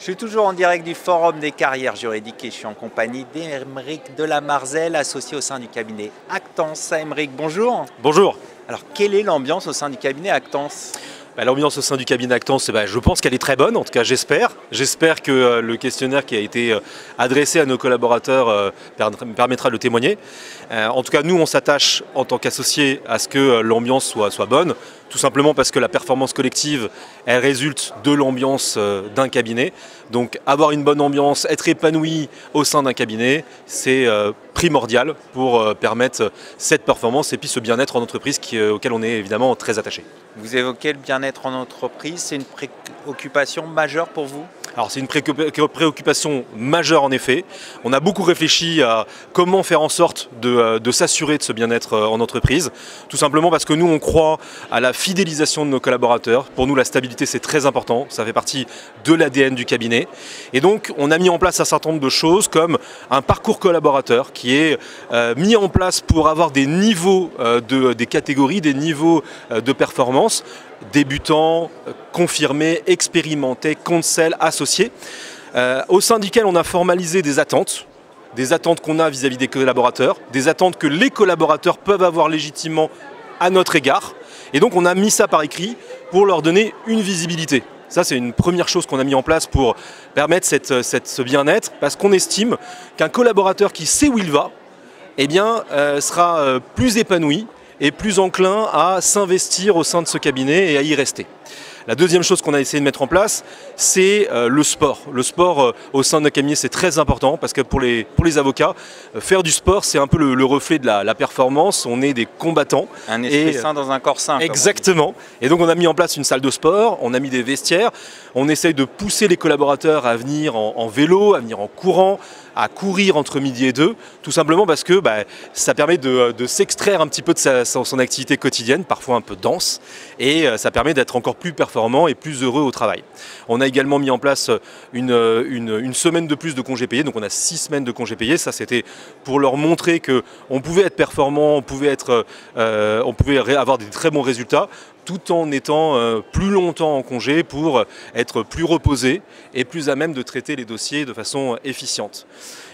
Je suis toujours en direct du Forum des carrières juridiques et je suis en compagnie d'Aymeric Delamarzel, associé au sein du cabinet Actance. Aymeric, bonjour. Bonjour. Alors, quelle est l'ambiance au sein du cabinet Actance ? L'ambiance au sein du cabinet Actance, je pense qu'elle est très bonne, en tout cas j'espère. J'espère que le questionnaire qui a été adressé à nos collaborateurs permettra de le témoigner. En tout cas, nous, on s'attache en tant qu'associés à ce que l'ambiance soit bonne, tout simplement parce que la performance collective, elle résulte de l'ambiance d'un cabinet. Donc avoir une bonne ambiance, être épanoui au sein d'un cabinet, c'est primordial pour permettre cette performance et puis ce bien-être en entreprise auquel on est évidemment très attaché. Vous évoquez le bien-être en entreprise, c'est une préoccupation majeure pour vous ? Alors c'est une préoccupation majeure en effet. On a beaucoup réfléchi à comment faire en sorte de s'assurer de ce bien-être en entreprise. Tout simplement parce que nous on croit à la fidélisation de nos collaborateurs. Pour nous la stabilité c'est très important, ça fait partie de l'ADN du cabinet. Et donc on a mis en place un certain nombre de choses comme un parcours collaborateur qui est mis en place pour avoir des niveaux, des catégories, des niveaux de performance. Débutants, confirmés, expérimentés, conseils, associés, au sein duquel on a formalisé des attentes qu'on a vis-à-vis des collaborateurs, des attentes que les collaborateurs peuvent avoir légitimement à notre égard. Et donc on a mis ça par écrit pour leur donner une visibilité. Ça, c'est une première chose qu'on a mis en place pour permettre ce bien-être, parce qu'on estime qu'un collaborateur qui sait où il va, sera plus épanoui et plus enclin à s'investir au sein de ce cabinet et à y rester. La deuxième chose qu'on a essayé de mettre en place, c'est le sport. Le sport au sein de notre cabinet, c'est très important parce que pour les avocats, faire du sport, c'est un peu le reflet de la performance. On est des combattants. Un esprit sain dans un corps sain. Exactement. Et donc on a mis en place une salle de sport, on a mis des vestiaires. On essaye de pousser les collaborateurs à venir en vélo, à venir en courant, à courir entre midi et 2, tout simplement parce que ça permet de s'extraire un petit peu de son activité quotidienne, parfois un peu dense, et ça permet d'être encore plus performant et plus heureux au travail. On a également mis en place une semaine de plus de congés payés, donc on a 6 semaines de congés payés. Ça, c'était pour leur montrer qu'on pouvait être performant, on pouvait avoir des très bons résultats, tout en étant plus longtemps en congé pour être plus reposé et plus à même de traiter les dossiers de façon efficiente.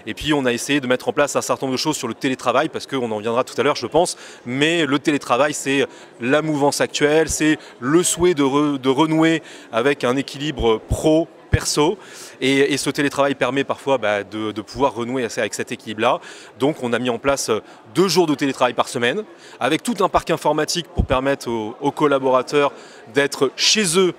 Et puis on a essayé de mettre en place un certain nombre de choses sur le télétravail, parce qu'on en viendra tout à l'heure je pense, mais le télétravail c'est la mouvance actuelle, c'est le souhait de renouer avec un équilibre pro-perso. Et ce télétravail permet parfois de pouvoir renouer avec cet équilibre-là. Donc on a mis en place 2 jours de télétravail par semaine, avec tout un parc informatique pour permettre aux collaborateurs d'être chez eux,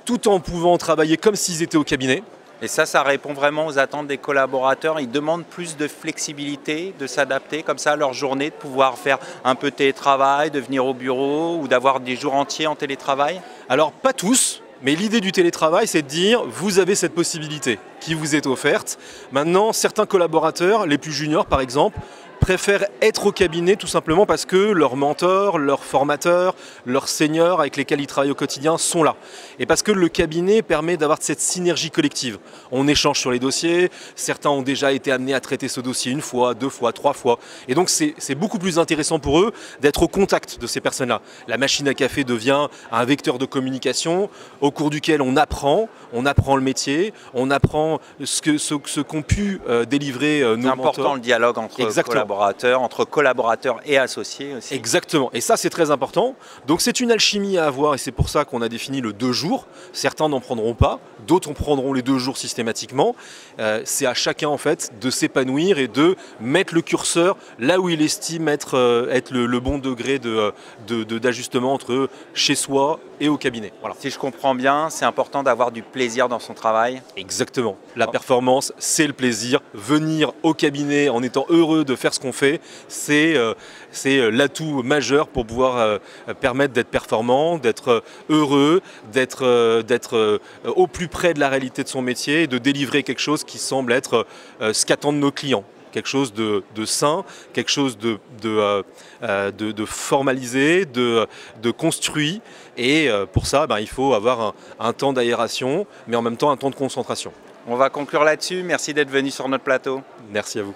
tout en pouvant travailler comme s'ils étaient au cabinet. Et ça répond vraiment aux attentes des collaborateurs. Ils demandent plus de flexibilité, de s'adapter comme ça à leur journée, de pouvoir faire un peu de télétravail, de venir au bureau ou d'avoir des jours entiers en télétravail. Alors pas tous. Mais l'idée du télétravail, c'est de dire, vous avez cette possibilité qui vous est offerte. Maintenant, certains collaborateurs, les plus juniors par exemple, préfèrent être au cabinet tout simplement parce que leurs mentors, leurs formateurs, leurs seniors avec lesquels ils travaillent au quotidien sont là. Et parce que le cabinet permet d'avoir cette synergie collective. On échange sur les dossiers, certains ont déjà été amenés à traiter ce dossier 1 fois, 2 fois, 3 fois. Et donc c'est beaucoup plus intéressant pour eux d'être au contact de ces personnes-là. La machine à café devient un vecteur de communication au cours duquel on apprend le métier, on apprend ce qu'ont pu délivrer nos mentors. C'est important le dialogue entre collaborateurs et associés aussi. Exactement, et ça c'est très important. Donc c'est une alchimie à avoir et c'est pour ça qu'on a défini le 2 jours. Certains n'en prendront pas, d'autres en prendront les 2 jours systématiquement. C'est à chacun en fait de s'épanouir et de mettre le curseur là où il estime être le bon degré d'ajustement entre chez soi et au cabinet. Voilà. Si je comprends bien, c'est important d'avoir du plaisir dans son travail. Exactement. La performance, c'est le plaisir. Venir au cabinet en étant heureux de faire ce qu'on fait, c'est l'atout majeur pour pouvoir permettre d'être performant, d'être heureux, d'être au plus près de la réalité de son métier et de délivrer quelque chose qui semble être ce qu'attendent nos clients. Quelque chose de sain, quelque chose de formalisé, de construit. Et pour ça, il faut avoir un temps d'aération, mais en même temps un temps de concentration. On va conclure là-dessus. Merci d'être venu sur notre plateau. Merci à vous.